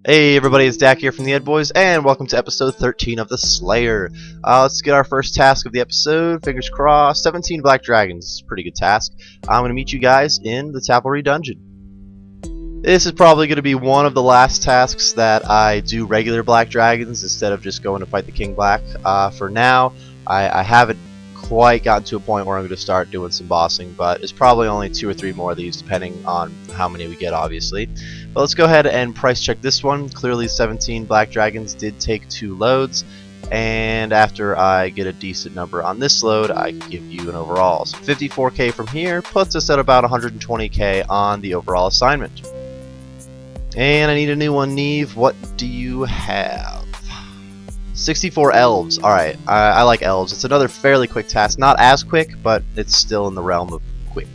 Hey everybody, it's Dak here from the Ed Boys, and welcome to episode 13 of the Slayer. Let's get our first task of the episode. Fingers crossed. 17 Black Dragons. Pretty good task. I'm going to meet you guys in the Taplery Dungeon. This is probably going to be one of the last tasks that I do regular Black Dragons instead of just going to fight the King Black. For now, I haven't quite gotten to a point where I'm going to start doing some bossing, but it's probably only 2 or 3 more of these depending on how many we get, obviously. But let's go ahead and price check this one. Clearly 17 Black Dragons did take 2 loads, and after I get a decent number on this load, I give you an overall. So 54k from here puts us at about 120k on the overall assignment. And I need a new one, Neve. What do you have? 64 elves. Alright, I like elves. It's another fairly quick task. Not as quick, but it's still in the realm of quick.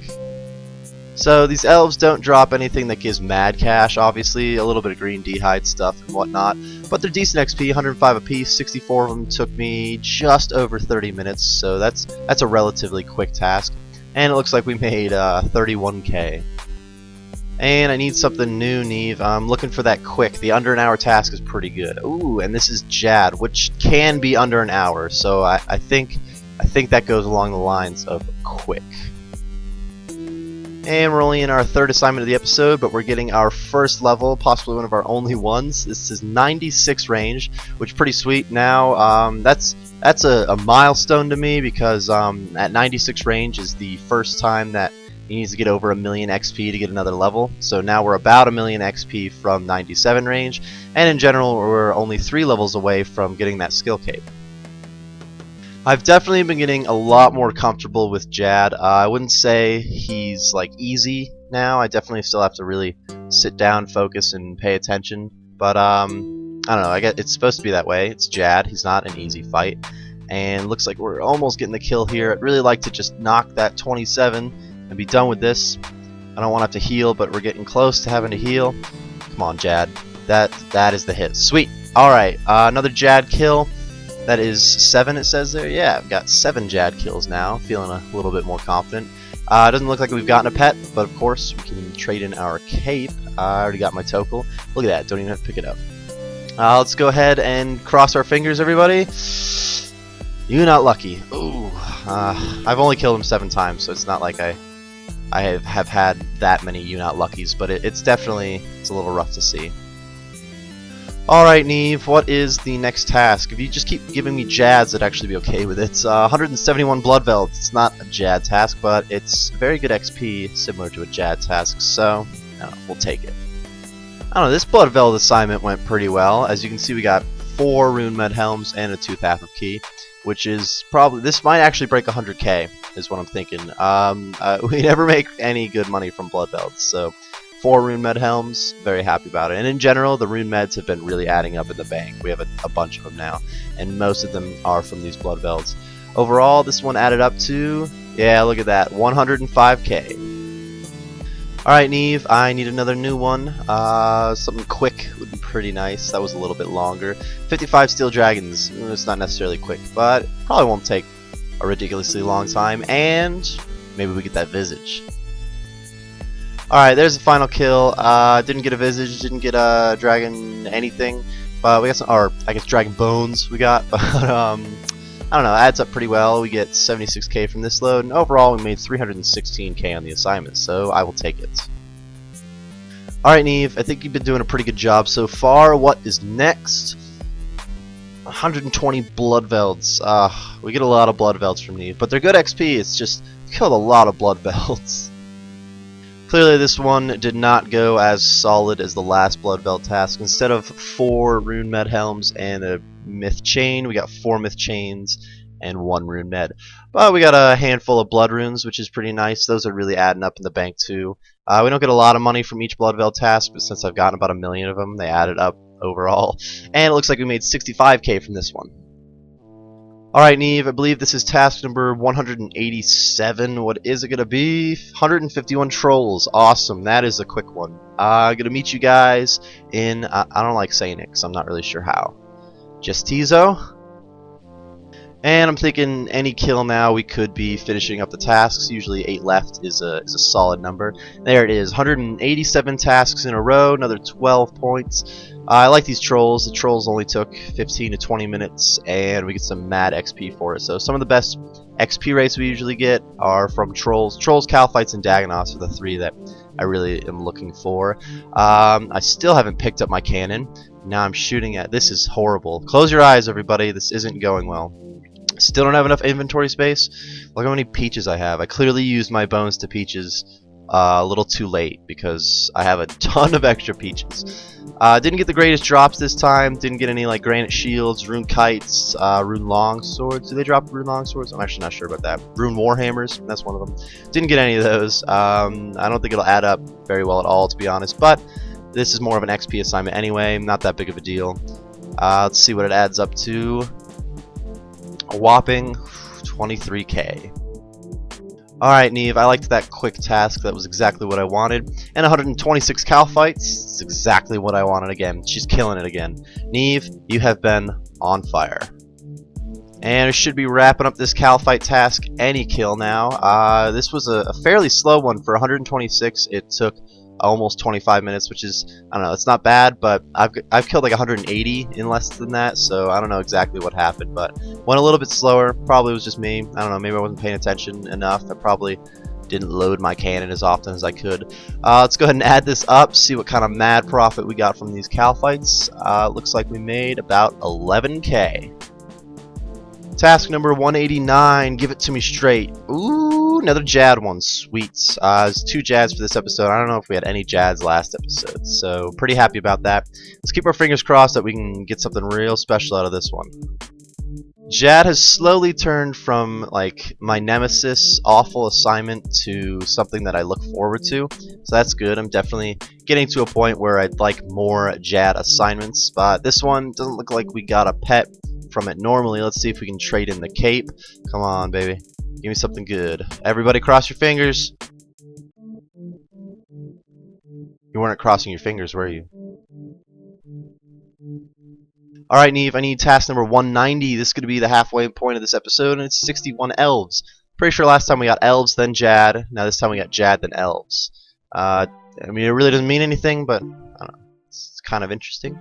So these elves don't drop anything that gives mad cash, obviously. A little bit of green D-hide stuff and whatnot. But they're decent XP, 105 apiece. 64 of them took me just over 30 minutes, so that's a relatively quick task. And it looks like we made 31k. And I need something new, Neve. I'm looking for that quick. The under an hour task is pretty good. Ooh, and this is Jad, which can be under an hour. So I think that goes along the lines of quick. And we're only in our 3rd assignment of the episode, but we're getting our first level, possibly one of our only ones. This is 96 range, which is pretty sweet. Now that's a milestone to me because at 96 range is the first time that he needs to get over 1,000,000 XP to get another level. So now we're about 1,000,000 XP from 97 range, and in general we're only 3 levels away from getting that skill cape. I've definitely been getting a lot more comfortable with Jad. I wouldn't say he's like easy now. I definitely still have to really sit down, focus, and pay attention. But I don't know. I guess it's supposed to be that way. It's Jad. He's not an easy fight, and looks like we're almost getting the kill here. I'd really like to just knock that 27. And be done with this. I don't want to have to heal, but we're getting close to having to heal. Come on, Jad. That is the hit. Sweet. Alright, another Jad kill. That is 7, it says there. Yeah, I've got 7 Jad kills now. Feeling a little bit more confident. It doesn't look like we've gotten a pet, but of course we can trade in our cape. I already got my Tokel. Look at that. Don't even have to pick it up. Let's go ahead and cross our fingers, everybody. You're not lucky. Ooh. I've only killed him 7 times, so it's not like I have had that many you not luckies, but it's definitely a little rough to see. Alright, Neve, what is the next task? If you just keep giving me Jads, I'd actually be okay with it. It's 171 Blood Velds. It's not a Jad task, but it's very good XP, similar to a Jad task, so we'll take it. I don't know, this Blood Veld assignment went pretty well. As you can see, we got 4 Rune Med Helms and a Tooth Half of Key, which is probably, this might actually break 100k, is what I'm thinking. We never make any good money from Blood Velds, so 4 Rune Med Helms, very happy about it. And in general, the Rune Meds have been really adding up in the bank. We have a bunch of them now, and most of them are from these Blood Velds. Overall, this one added up to, yeah, look at that, 105k. Alright, Neve, I need another new one. Something quick would be pretty nice. That was a little bit longer. 55 Steel Dragons. It's not necessarily quick, but probably won't take a ridiculously long time. And maybe we get that Visage. Alright, there's the final kill. Didn't get a Visage, didn't get a Dragon anything. But we got some, or I guess Dragon Bones we got. But I don't know, adds up pretty well. We get 76k from this load, and overall we made 316k on the assignment, so I will take it. Alright, Neve, I think you've been doing a pretty good job so far. What is next? 120 Blood Velds. We get a lot of Blood Velds from Neve, but they're good XP. It's just killed a lot of Blood Velds. Clearly this one did not go as solid as the last Blood Veld task. Instead of 4 Rune Med Helms and a Myth Chain, we got 4 Myth Chains and 1 Rune Med. But we got a handful of Blood Runes, which is pretty nice. Those are really adding up in the bank too. We don't get a lot of money from each Blood Veld task, but since I've gotten about 1,000,000 of them, they added up overall. And it looks like we made 65k from this one. Alright, Neve, I believe this is task number 187. What is it going to be? 151 Trolls. Awesome. That is a quick one. I'm going to meet you guys in, I don't like saying it because I'm not really sure how. Justizo? And I'm thinking any kill now we could be finishing up the tasks. Usually 8 left is a solid number. There it is, 187 tasks in a row, another 12 points. I like these trolls. The trolls only took 15 to 20 minutes and we get some mad XP for it. So some of the best XP rates we usually get are from trolls. Trolls, Calphites, and Dagonoths are the 3 that I really am looking for. I still haven't picked up my cannon. Now I'm shooting at... This is horrible. Close your eyes, everybody. This isn't going well. Still don't have enough inventory space. Look how many peaches I have. I clearly used my bones to peaches a little too late because I have a ton of extra peaches. Didn't get the greatest drops this time. Didn't get any like granite shields, rune kites, rune long swords. Do they drop rune long swords? I'm actually not sure about that. Rune warhammers. That's one of them. Didn't get any of those. I don't think it'll add up very well at all, to be honest. But this is more of an XP assignment anyway. Not that big of a deal. Let's see what it adds up to. A whopping 23k. Alright, Neve, I liked that quick task. That was exactly what I wanted. And 126 Calphites. It's exactly what I wanted again. She's killing it again. Neve, you have been on fire. And I should be wrapping up this Calphite task any kill now. This was a fairly slow one. For 126, it took almost 25 minutes, which is, I don't know, it's not bad, but I've killed like 180 in less than that, so I don't know exactly what happened, but went a little bit slower. Probably was just me. I don't know, maybe I wasn't paying attention enough. I probably didn't load my cannon as often as I could. Let's go ahead and add this up, see what kind of mad profit we got from these Calphites. Looks like we made about 11k. Task number 189, give it to me straight. Ooh, another Jad one, sweet. There's 2 Jads for this episode. I don't know if we had any Jads last episode, so pretty happy about that. Let's keep our fingers crossed that we can get something real special out of this one. Jad has slowly turned from like my nemesis awful assignment to something that I look forward to, so that's good. I'm definitely getting to a point where I'd like more Jad assignments, but this one doesn't look like we got a pet from it normally. Let's see if we can trade in the cape. Come on, baby, give me something good. Everybody cross your fingers. You weren't crossing your fingers, were you? Alright, Neve, I need task number 190. This is going to be the halfway point of this episode, and it's 61 elves. Pretty sure last time we got elves, then Jad. Now this time we got Jad, then elves. I mean, it really doesn't mean anything, but I don't know, it's kind of interesting.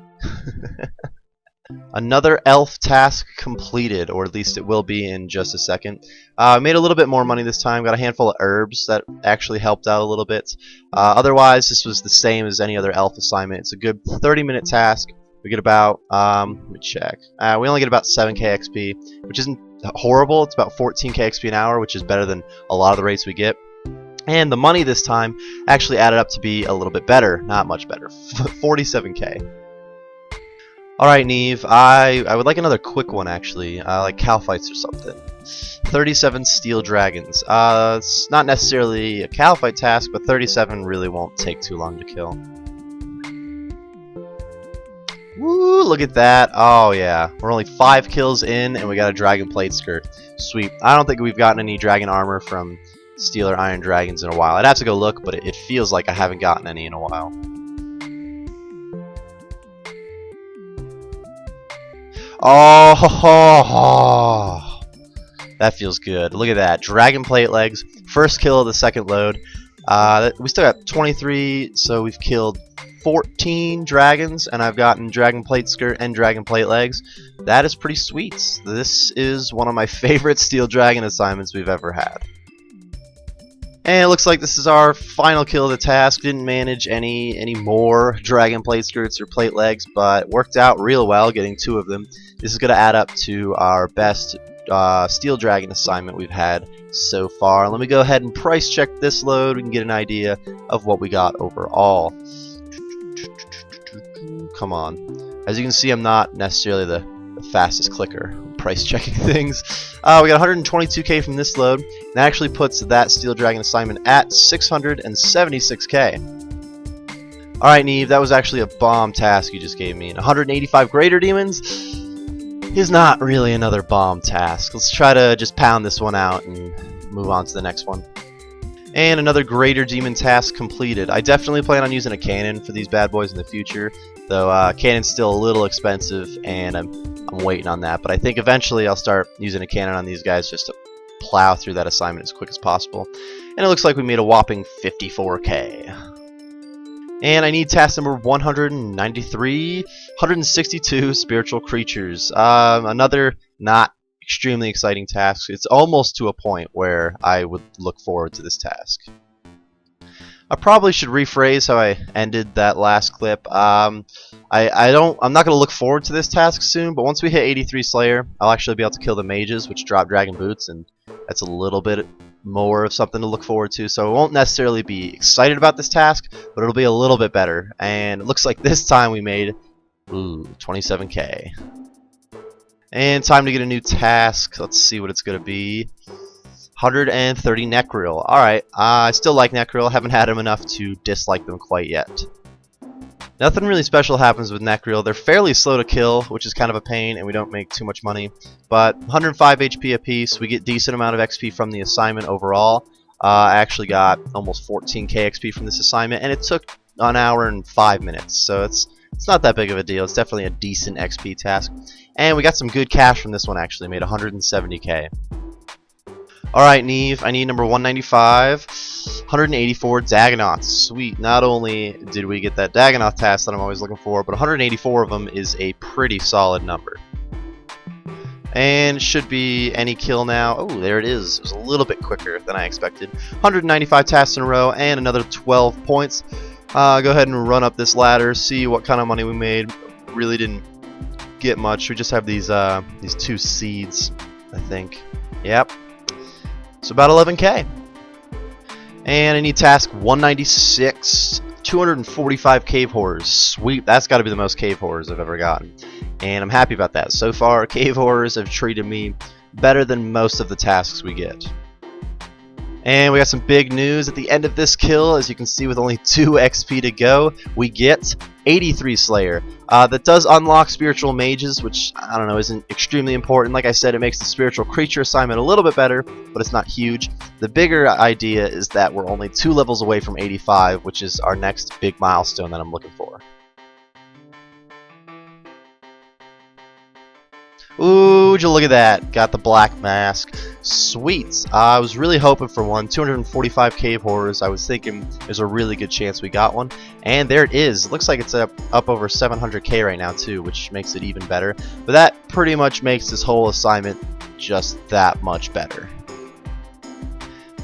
Another elf task completed, or at least it will be in just a second. Made a little bit more money this time. Got a handful of herbs that actually helped out a little bit. Otherwise, this was the same as any other elf assignment. It's a good 30-minute task. We get about, let me check. We only get about 7k XP, which isn't horrible. It's about 14k XP an hour, which is better than a lot of the rates we get. And the money this time actually added up to be a little bit better. Not much better. 47k. Alright, Neve, I would like another quick one, actually, like Calphites or something. 37 steel dragons. It's not necessarily a Calphite task, but 37 really won't take too long to kill. Woo, look at that. Oh, yeah. We're only 5 kills in, and we got a dragon plate skirt. Sweet. I don't think we've gotten any dragon armor from steel or iron dragons in a while. I'd have to go look, but it feels like I haven't gotten any in a while. Oh, that feels good. Look at that. Dragon plate legs. First kill of the second load. We still got 23, so we've killed 14 dragons, and I've gotten dragon plate skirt and dragon plate legs. That is pretty sweet. This is one of my favorite steel dragon assignments we've ever had. And it looks like this is our final kill of the task. Didn't manage any more dragon plate skirts or plate legs, but worked out real well getting 2 of them. This is going to add up to our best steel dragon assignment we've had so far. Let me go ahead and price check this load. We can get an idea of what we got overall. Come on. As you can see, I'm not necessarily the fastest clicker price checking things. We got 122k from this load. That actually puts that steel dragon assignment at 676k. Alright, Neve, that was actually a bomb task you just gave me. 185 greater demons is not really another bomb task. Let's try to just pound this one out and move on to the next one. And another greater demon task completed. I definitely plan on using a cannon for these bad boys in the future. Though cannon's still a little expensive, and I'm waiting on that. But I think eventually I'll start using a cannon on these guys just to plow through that assignment as quick as possible. And it looks like we made a whopping 54k. And I need task number 193, 162 spiritual creatures. Another not extremely exciting task. It's almost to a point where I would look forward to this task. I probably should rephrase how I ended that last clip. I'm not going to look forward to this task soon, but once we hit 83 Slayer, I'll actually be able to kill the mages, which drop dragon boots, and that's a little bit more of something to look forward to. So I won't necessarily be excited about this task, but it'll be a little bit better. And it looks like this time we made 27k. And time to get a new task. Let's see what it's going to be. 130 Necryl. Alright, I still like Necryl. Haven't had them enough to dislike them quite yet. Nothing really special happens with Necryl. They're fairly slow to kill, which is kind of a pain, and we don't make too much money. But 105 HP apiece. We get decent amount of XP from the assignment overall. I actually got almost 14k XP from this assignment, and it took an hour and 5 minutes. So it's not that big of a deal. It's definitely a decent XP task. And we got some good cash from this one, actually. Made 170k. Alright, Neve, I need number 195, 184 Dagonauts. Sweet. Not only did we get that Dagonaut task that I'm always looking for, but 184 of them is a pretty solid number. And should be any kill now. Oh, there it is. It was a little bit quicker than I expected. 195 tasks in a row and another 12 points. Go ahead and run up this ladder, see what kind of money we made. Really didn't get much. We just have these 2 seeds, I think. Yep. So about 11k. And I need task 196, 245 cave horrors. Sweet, that's got to be the most cave horrors I've ever gotten. And I'm happy about that. So far, cave horrors have treated me better than most of the tasks we get. And we got some big news at the end of this kill. As you can see, with only 2 XP to go, we get 83 Slayer. That does unlock spiritual mages, which, I don't know, isn't extremely important. Like I said, it makes the spiritual creature assignment a little bit better, but it's not huge. The bigger idea is that we're only 2 levels away from 85, which is our next big milestone that I'm looking for. Ooh, would you look at that. Got the black mask. Sweet. I was really hoping for one. 245 cave horrors. I was thinking there's a really good chance we got one. And there it is. Looks like it's up over 700k right now too, which makes it even better. But that pretty much makes this whole assignment just that much better.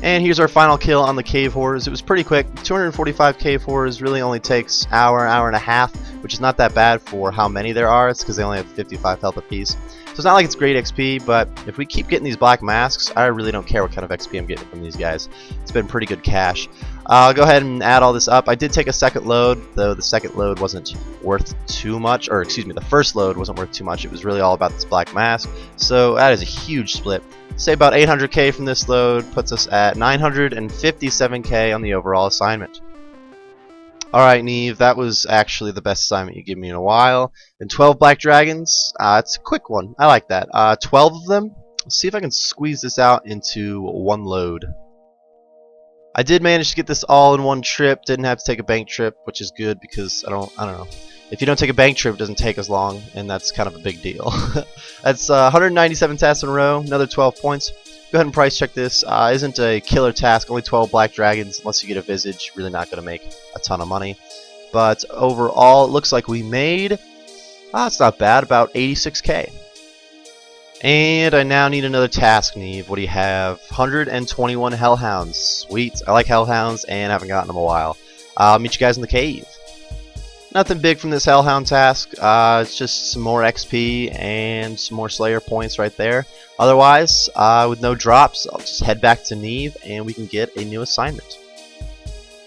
And here's our final kill on the cave horrors. It was pretty quick. 245 cave horrors really only takes hour and a half, which is not that bad for how many there are. It's because they only have 55 health apiece. So it's not like it's great XP, but if we keep getting these black masks, I really don't care what kind of XP I'm getting from these guys. It's been pretty good cash. I'll go ahead and add all this up. I did take a second load, though the second load wasn't worth too much, or excuse me, the first load wasn't worth too much. It was really all about this black mask. So that is a huge split. Say about 800k from this load puts us at 957k on the overall assignment. Alright, Neve, that was actually the best assignment you give me in a while. And 12 black dragons, it's a quick one. I like that. 12 of them. Let's see if I can squeeze this out into one load. I did manage to get this all in one trip. Didn't have to take a bank trip, which is good because I don't know. If you don't take a bank trip, it doesn't take as long, and that's kind of a big deal. That's 197 tasks in a row, another 12 points. Go ahead and price check this. Isn't a killer task, only 12 black dragons. Unless you get a visage, really not going to make a ton of money. But overall, it looks like we made, it's not bad, about 86k. And I now need another task, Neve. What do you have? 121 hellhounds. Sweet. I like hellhounds and haven't gotten them in a while. I'll meet you guys in the cave. Nothing big from this hellhound task. It's just some more XP and some more Slayer points right there. Otherwise, with no drops, I'll just head back to Neve and we can get a new assignment.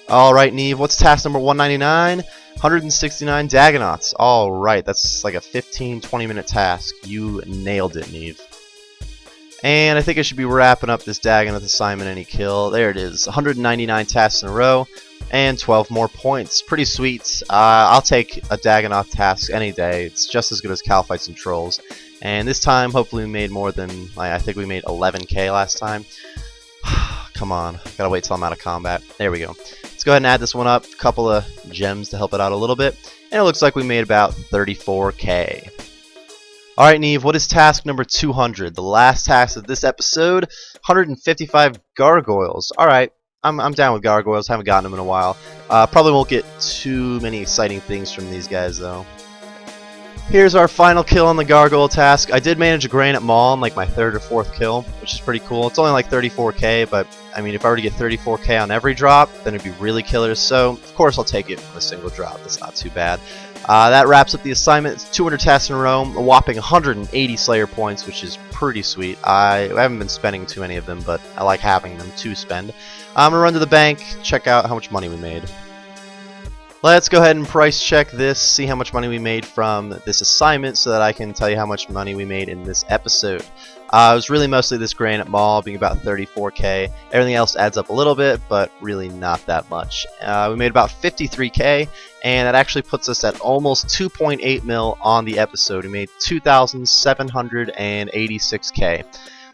Alright, Neve, what's task number 199? 169 Dagonauts. Alright, that's like a 15-20 minute task. You nailed it, Neve. And I think I should be wrapping up this Dagonaut assignment any kill. There it is. 199 tasks in a row. And 12 more points. Pretty sweet. I'll take a Dagonaut task any day. It's just as good as Cow Fights and Trolls. And this time, hopefully we made more than, I think we made 11k last time. Come on. Gotta wait till I'm out of combat. There we go. Let's go ahead and add this one up. A couple of gems to help it out a little bit. and it looks like we made about 34k. Alright, Neve, what is task number 200? The last task of this episode, 155 gargoyles. Alright, I'm down with gargoyles, haven't gotten them in a while. Probably won't get too many exciting things from these guys, though. Here's our final kill on the gargoyle task. I did manage a granite maul on like my 3rd or 4th kill, which is pretty cool. It's only like 34k, but I mean, if I were to get 34k on every drop, then it'd be really killer. So, of course, I'll take it from a single drop. That's not too bad. That wraps up the assignment. It's 200 tasks in a row, a whopping 180 Slayer points, which is pretty sweet. I haven't been spending too many of them, but I like having them to spend. I'm going to run to the bank, check out how much money we made. Let's go ahead and price check this, see how much money we made from this assignment so that I can tell you how much money we made in this episode. It was really mostly this granite maul being about 34k. Everything else adds up a little bit, but really not that much. We made about 53k, and that actually puts us at almost 2.8 mil on the episode. We made 2,786k. Go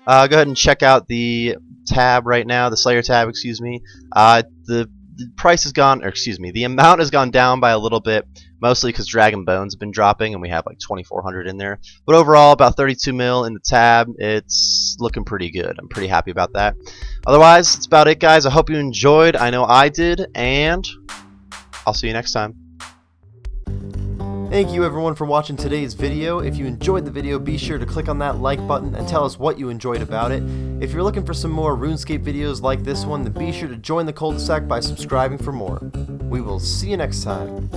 ahead and check out the tab right now, the Slayer tab, excuse me. The price has gone, or excuse me, the amount has gone down by a little bit, mostly because Dragon Bones have been dropping and we have like 2,400 in there. But overall, about 32 mil in the tab. It's looking pretty good. I'm pretty happy about that. Otherwise, that's about it, guys. I hope you enjoyed. I know I did, and I'll see you next time. Thank you everyone for watching today's video. If you enjoyed the video, be sure to click on that like button and tell us what you enjoyed about it. If you're looking for some more RuneScape videos like this one, then be sure to join the cul-de-sac by subscribing for more. We will see you next time.